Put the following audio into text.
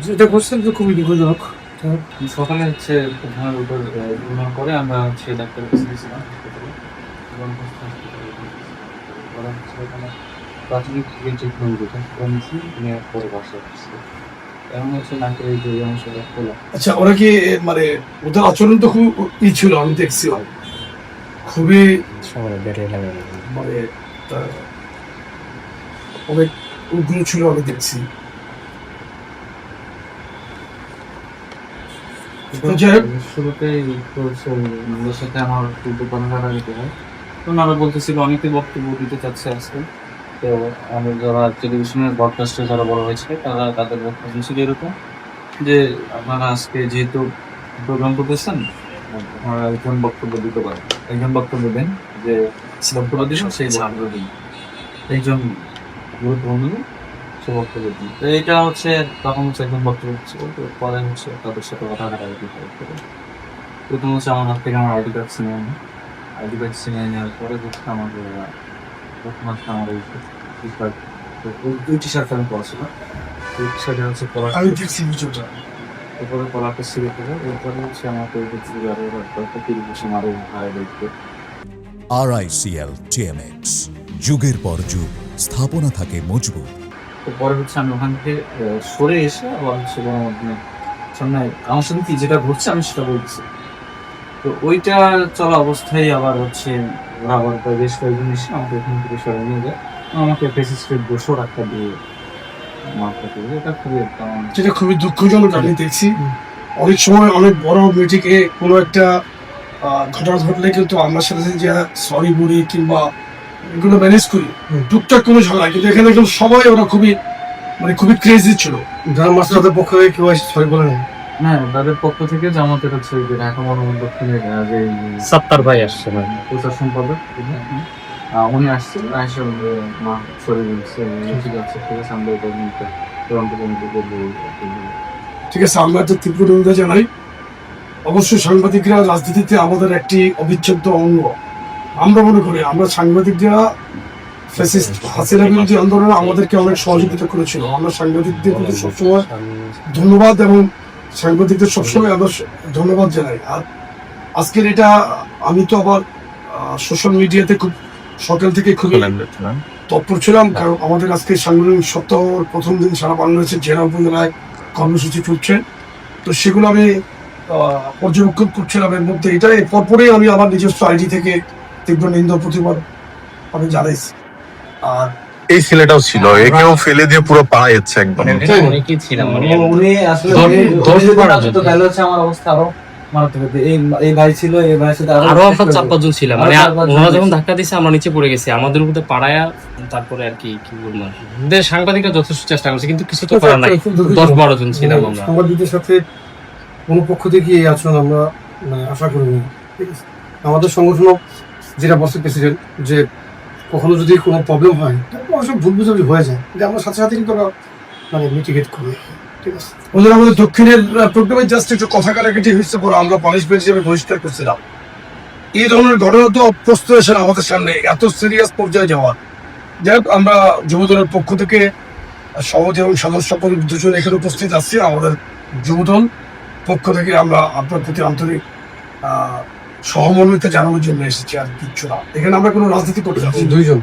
যেটা করছেন তো খুবই দুঃখজনক। সকালে হচ্ছে প্রধানের উপর ঘটনার পরে আমরা হচ্ছে ডাক্তারের কাছে গেছিলাম হাসপাতালে। গণস্বাস্থ্য হাসপাতালে ওরা হচ্ছে ওখানে প্রাথমিক ট্রিটমেন্ট দিতে করেছি, নেওয়ার পরে বাসায় আসছে। এমন হচ্ছে নাকের এই যে অংশটা খোলা। আচ্ছা, ওরা কি মানে ওদের আচরণ তো খুব ছিল, আমি দেখছি খুবই মানে অনেক উগ্র ছিল, আমি দেখছি। শুরুতেই ওদের সাথে আমার একটু কথা দিতে হয়, তো ওনারা বলতেছিল অনেকে বক্তব্য দিতে চাচ্ছে আজকে। তো আমি যারা টেলিভিশনের ব্রডকাস্টে যারা বড় হয়েছে তারা তাদের বক্তব্য ছিল এরকম যে আপনারা আজকে যেহেতু প্রোগ্রাম করতেছেন আপনারা একজন বক্তব্য দিতে পারেন, একজন বক্তব্য দেন, যে বক্তব্য দিন সেই বক্তব্য দিন, একজন গুরুত্বপূর্ণ সে বক্তব্য দিন। তো এটা হচ্ছে তখন হচ্ছে একজন বক্তব্য দিচ্ছে, তো পরে হচ্ছে তাদের সাথে কথা কাটাকাটি করে প্রথম হচ্ছে আমার হাত থেকে আমার আইডি কার্ড ছিনিয়ে নেয়। আইডি কার্ড ছিনিয়ে নেওয়ার পরে হচ্ছে আমাদের প্রথম হচ্ছে আমার এই টি শার্ট, দুই টি শার্ট আমি পড়াছিলাম, দুই টি শার্টে হচ্ছে কলার, আমি দেখছি ভিডিওটা। এরপরে কলারটা ছিঁড়ে ফেলে, এরপরে হচ্ছে আমাকে কয়েকটা টিরিভেশন আরো হারাই দেখতে। RICL TMX, যুগের পর যুগ স্থাপনা থাকে মজবুত। তো পরে হচ্ছে আমি ওখান থেকে সরে এসে আবার হচ্ছে গণমাধ্যমে সামনে আমার সাথে কি যেটা ঘটছে আমি সেটা বলছি। তো ওইটা চলা অবস্থায় আবার হচ্ছে ওরা আবার বেশ কয়েকজন এসে আমাকে এখান থেকে সরে নিয়ে যায়, আমাকে ফেসিস্টের গোসর একটা দিয়ে মারতে হবে। এটা খুবই একটা যেটা খুবই দুঃখজনক, আমি দেখছি অনেক সময় অনেক বড় মিটিংয়ে কোনো একটা ঘটনা ঘটলে কিন্তু আমরা সাথে যে সরি বলি কিংবা এগুলো ম্যানেজ করি টুকটাক কোনো ঝগড়া, কিন্তু এখানে একদম সবাই ওরা খুবই মানে খুবই ক্রেজি ছিল। যারা মাস্টারদের পক্ষ থেকে কেউ সরি বলে না। হ্যাঁ, তাদের পক্ষ থেকে জামাতের হচ্ছে যে ঢাকা মহানগর দক্ষিণের যে সাত্তার ভাই আসছে না, প্রচার সম্পাদক উনি আসছেন, আসে মা সরে বলছে ঠিক আছে ঠিক আছে আমরা তদন্ত কমিটি করবো। ঠিক আছে, আমরা তো তীব্র নিন্দা জানাই। অবশ্যই সাংবাদিকরা রাজনীতিতে আমাদের একটি অবিচ্ছেদ্য অঙ্গ। আমরা মনে করি আমরা সাংবাদিকরা ফ্যাসিস্ট হাসিনা বিরোধী আন্দোলনে আমাদেরকে অনেক সহযোগিতা করেছিল। আমরা সাংবাদিকদের প্রতি সবসময় ধন্যবাদ এবং সাংবাদিকদের সবসময় আমরা ধন্যবাদ জানাই। আর আজকের এটা আমি তো আবার সোশ্যাল মিডিয়াতে খুব সকাল থেকে খুবই তৎপর ছিলাম, কারণ আমাদের আজকে সাংবাদিক সপ্তাহ প্রথম দিন সারা বাংলাদেশের জেলা উপজেলায় কর্মসূচি চলছে। তো সেগুলো আমি পর্যবেক্ষণ করছিলাম। এর মধ্যে এটা পরপরই আমি আমার নিজস্ব আইডি থেকে তীব্র নিন্দা প্রতিবাদ আমি জানাইছি। আর এই ছেলেটাও ছিল, একেও ফেলে দিয়ে পুরো পাড়াইছে একদম। অনেকেই ছিলাম উনি আসলে আমার অবস্থা আরো মারাত্মক। এই ভাই ছিল, এই ভাইয়ের সাথে আরো আমরা 4-5 জন ছিলাম, মানে ওনারা যখন ধাক্কা দিয়েছে আমরা নিচে পড়ে গেছি, আমাদের উপরে পাড়ায়া। তারপরে আর কি বলবো, আমাদের সাংবাদিকরা যথেষ্ট চেষ্টা করছে কিন্তু কিছু তো করার নাই। 10-12 জন ছিলাম আমরা। সাংবাদিকদের সাথে কোনো পক্ষ থেকে এই আচরণ আমরা আশা করিনি। ঠিক আছে, আমাদের সংগঠনও যেটা বলছে প্রেসিডেন্ট, যে কখনো যদি কোনো প্রবলেম হয় অবশ্য ভুল বুঝাবুঝি হয়ে যায়, যে আমরা সাথে সাথে কিন্তু মানে মিটিগেট করি। ঠিক আছে, ওদের আমাদের দক্ষিণের প্রোগ্রামে জাস্ট একটু কথা কাটাকাটি হয়েছে, পরে আমরা পানিশমেন্ট হিসেবে বহিষ্কার করছিলাম। এই ধরনের ঘটনা তো অপ্রস্তুত হয়েছে আমাদের সামনে, এত সিরিয়াস পর্যায়ে যাওয়ার। যাই হোক, আমরা যুবদলের পক্ষ থেকে সভাপতি এবং সদস্য সম্পাদক দুজন এখানে উপস্থিত আছি। আমাদের যুবদল পক্ষ থেকে আমরা আপনার প্রতি আন্তরিক সহমর্মিতা জানানোর জন্য এসেছি, আর কিচ্ছু না। এখানে আমরা কোনো রাজনীতি করতে যাচ্ছি। দুইজন